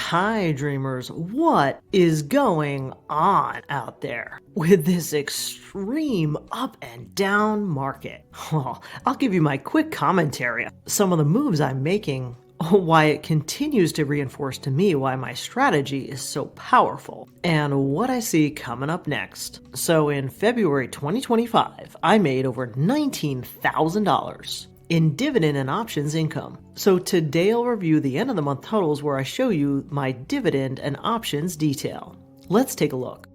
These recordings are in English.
Hi, dreamers. What is going on out there with this extreme up and down market? Well, I'll give you my quick commentary on some of the moves I'm making, why it continues to reinforce to me why my strategy is so powerful, and what I see coming up next. So in February 2025, I made over $19,000 in dividend and options income. So today I'll review the end of the month totals where I show you my dividend and options detail. Let's take a look.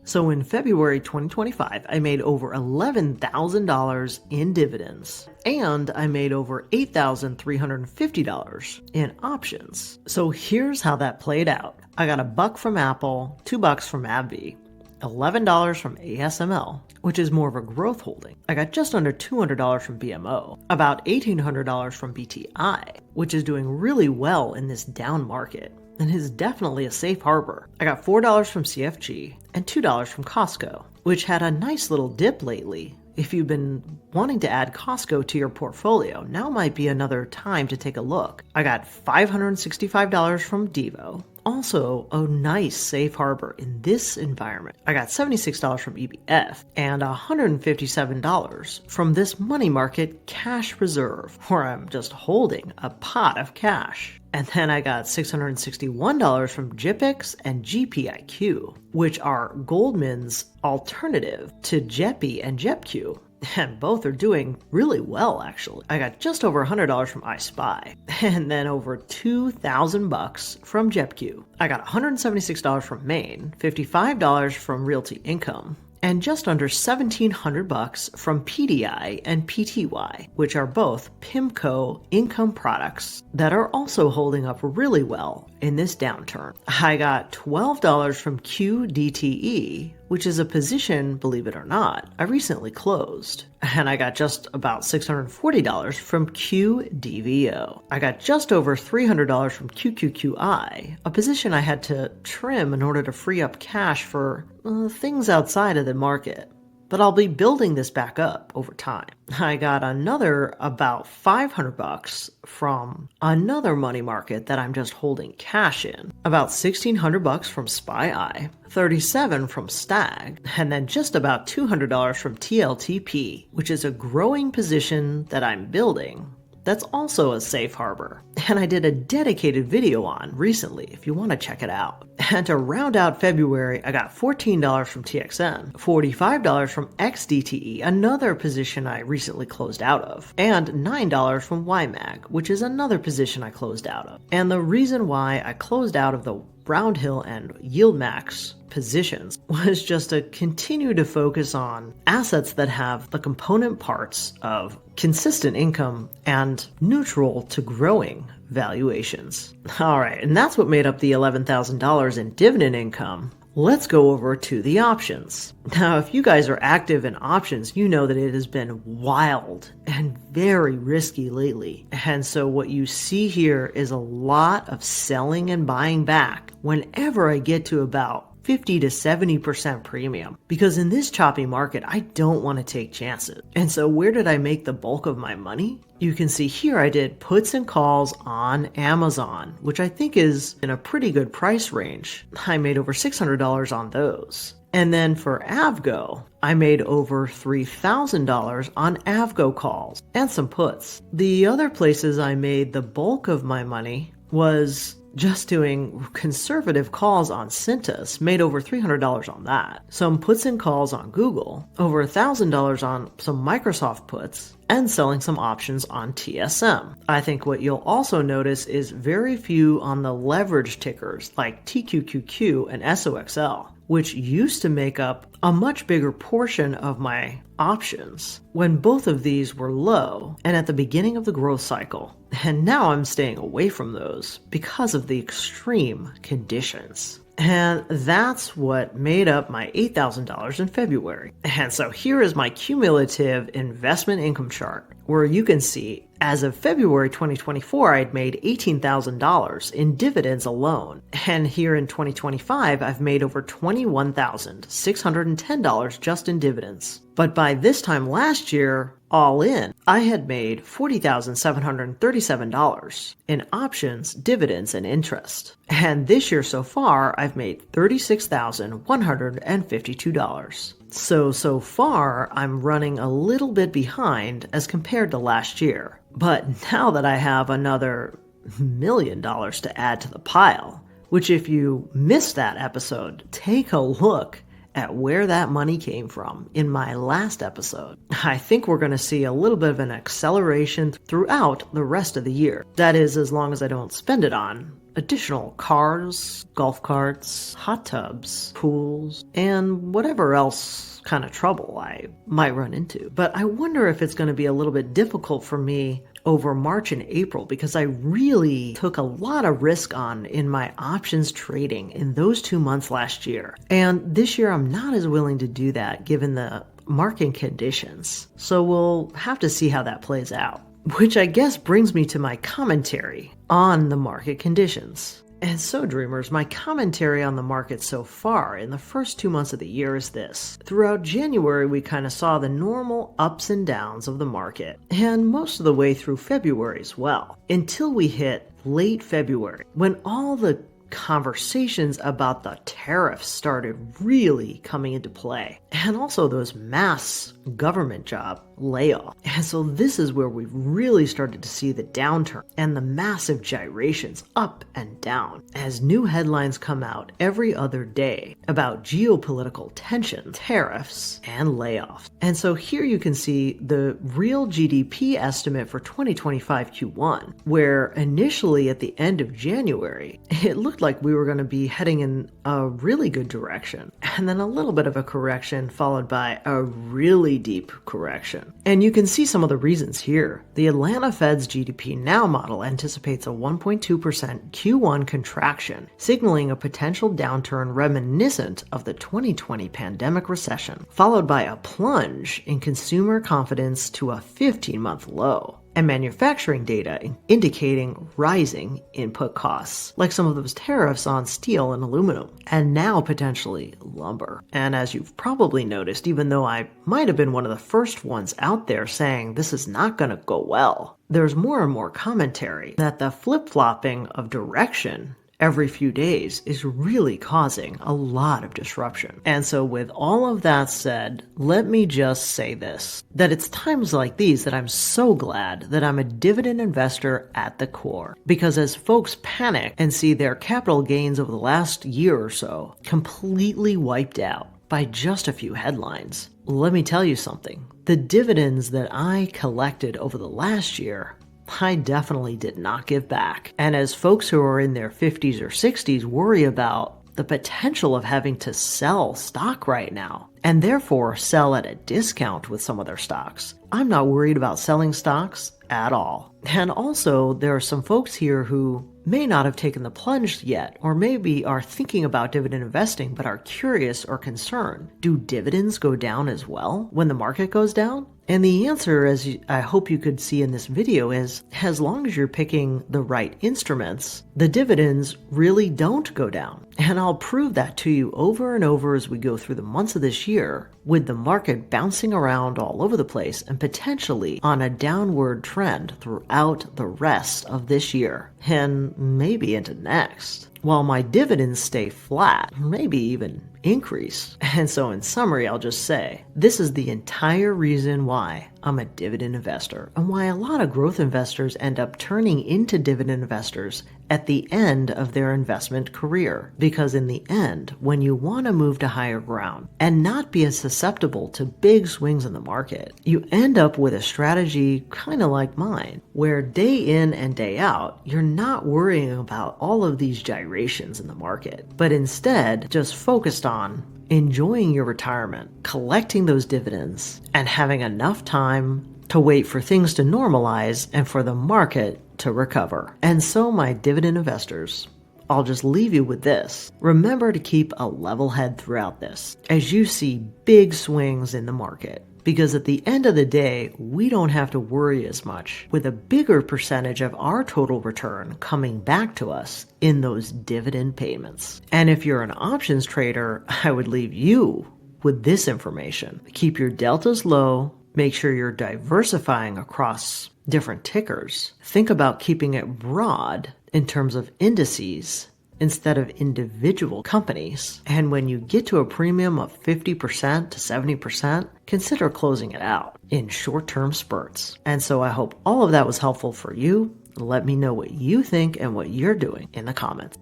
So in February 2025, I made over $11,000 in dividends, and I made over $8,350 in options. So here's how that played out. I got $1 from Apple, $2 from AbbVie, $11 from ASML, which is more of a growth holding. I got just under $200 from BMO, about $1,800 from BTI, which is doing really well in this down market and is definitely a safe harbor. I got $4 from CFG and $2 from Costco, which had a nice little dip lately. If you've been wanting to add Costco to your portfolio, now might be another time to take a look. I got $565 from Devo, also a nice safe harbor in this environment. I got $76 from EBF and $157 from this money market cash reserve, where I'm just holding a pot of cash. And then I got $661 from JPIX and GPIQ, which are Goldman's alternative to JEPI and JEPQ. And both are doing really well, actually. I got just over $100 from iSpy, and then over $2,000 from JEPQ. I got $176 from Maine, $55 from Realty Income, and just under $1,700 from PDI and PTY, which are both PIMCO income products that are also holding up really well in this downturn. I got $12 from QDTE, which is a position, believe it or not, I recently closed. And I got just about $640 from QDVO. I got just over $300 from QQQI, a position I had to trim in order to free up cash for things outside of the market. But I'll be building this back up over time. I got another about $500 from another money market that I'm just holding cash in, about $1,600 from SpyEye, $37 from Stag, and then just about $200 from TLTP, which is a growing position that I'm building. That's also a safe harbor, and I did a dedicated video on recently if you want to check it out. And to round out February, I got $14 from TXN, $45 from XDTE, another position I recently closed out of, and $9 from YMAG, which is another position I closed out of. And the reason why I closed out of the Roundhill and YieldMax positions was just to continue to focus on assets that have the component parts of consistent income and neutral to growing valuations. All right, and that's what made up the $11,000 in dividend income. Let's go over to the options. Now, if you guys are active in options, you know that it has been wild and very risky lately. And so what you see here is a lot of selling and buying back whenever I get to about 50 to 70% premium, because in this choppy market, I don't want to take chances. And so where did I make the bulk of my money? You can see here I did puts and calls on Amazon, which I think is in a pretty good price range. I made over $600 on those. And then for Avgo, I made over $3,000 on Avgo calls and some puts. The other places I made the bulk of my money was just doing conservative calls on Cintas, made over $300 on that. Some puts and calls on Google, over $1,000 on some Microsoft puts, and selling some options on TSM. I think what you'll also notice is very few on the leverage tickers like TQQQ and SOXL, which used to make up a much bigger portion of my options when both of these were low and at the beginning of the growth cycle. And now I'm staying away from those because of the extreme conditions. And that's what made up my $8,000 in February. And so here is my cumulative investment income chart, where you can see as of February 2024, I'd made $18,000 in dividends alone. And here in 2025, I've made over $21,610 just in dividends. But by this time last year, All in, I had made $40,737 in options, dividends, and interest. And this year so far, I've made $36,152. So far, I'm running a little bit behind as compared to last year. But now that I have another $1 million to add to the pile, which if you missed that episode, take a look at where that money came from in my last episode. I think we're going to see a little bit of an acceleration throughout the rest of the year. That is, as long as I don't spend it on additional cars, golf carts, hot tubs, pools, and whatever else kind of trouble I might run into. But I wonder if it's going to be a little bit difficult for me over March and April because I really took a lot of risk on in my options trading in those 2 months last year. And this year I'm not as willing to do that given the market conditions. So we'll have to see how that plays out. Which I guess brings me to my commentary on the market conditions. And so, dreamers, my commentary on the market so far in the first 2 months of the year is this. Throughout January, we kind of saw the normal ups and downs of the market, and most of the way through February as well, until we hit late February, when all the conversations about the tariffs started really coming into play, and also those mass government job layoffs. And so this is where we've really started to see the downturn and the massive gyrations up and down as new headlines come out every other day about geopolitical tension, tariffs, and layoffs. And so here you can see the real GDP estimate for 2025 Q1, where initially at the end of January, it looked like we were going to be heading in a really good direction, and then a little bit of a correction followed by a really deep correction. And you can see some of the reasons here. The Atlanta Fed's GDP Now model anticipates a 1.2% Q1 contraction, signaling a potential downturn reminiscent of the 2020 pandemic recession, followed by a plunge in consumer confidence to a 15-month low, and manufacturing data indicating rising input costs, like some of those tariffs on steel and aluminum, and now potentially lumber. And as you've probably noticed, even though I might have been one of the first ones out there saying this is not going to go well, there's more and more commentary that the flip-flopping of direction every few days is really causing a lot of disruption. And so with all of that said, let me just say this, that it's times like these that I'm so glad that I'm a dividend investor at the core. Because as folks panic and see their capital gains over the last year or so completely wiped out by just a few headlines, let me tell you something. The dividends that I collected over the last year, I definitely did not give back. And as folks who are in their 50s or 60s worry about the potential of having to sell stock right now, and therefore sell at a discount with some of their stocks, I'm not worried about selling stocks at all. And also, there are some folks here who may not have taken the plunge yet, or maybe are thinking about dividend investing but are curious or concerned. Do dividends go down as well when the market goes down? And the answer, as I hope you could see in this video, is as long as you're picking the right instruments, the dividends really don't go down. And I'll prove that to you over and over as we go through the months of this year, with the market bouncing around all over the place and potentially on a downward trend throughout the rest of this year and maybe into next, while my dividends stay flat, maybe even increase. And so in summary, I'll just say, this is the entire reason why I'm a dividend investor, and why a lot of growth investors end up turning into dividend investors at the end of their investment career. Because in the end, when you want to move to higher ground and not be as susceptible to big swings in the market, you end up with a strategy kind of like mine, where day in and day out, you're not worrying about all of these gyrations in the market, but instead just focused on enjoying your retirement, collecting those dividends, and having enough time to wait for things to normalize and for the market to recover. And so, my dividend investors, I'll just leave you with this. Remember to keep a level head throughout this as you see big swings in the market. Because at the end of the day, we don't have to worry as much, with a bigger percentage of our total return coming back to us in those dividend payments. And if you're an options trader, I would leave you with this information. Keep your deltas low, Make sure you're diversifying across different tickers. Think about keeping it broad in terms of indices instead of individual companies. And when you get to a premium of 50% to 70%, consider closing it out in short-term spurts. And so I hope all of that was helpful for you. Let me know what you think and what you're doing in the comments.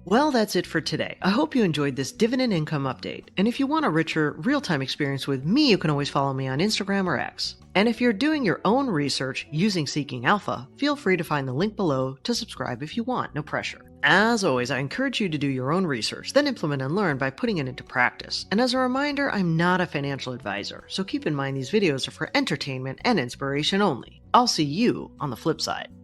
Well, that's it for today. I hope you enjoyed this dividend income update. And if you want a richer, real-time experience with me, you can always follow me on Instagram or X. And if you're doing your own research using Seeking Alpha, feel free to find the link below to subscribe if you want, no pressure. As always, I encourage you to do your own research, then implement and learn by putting it into practice. And as a reminder, I'm not a financial advisor, so keep in mind these videos are for entertainment and inspiration only. I'll see you on the flip side.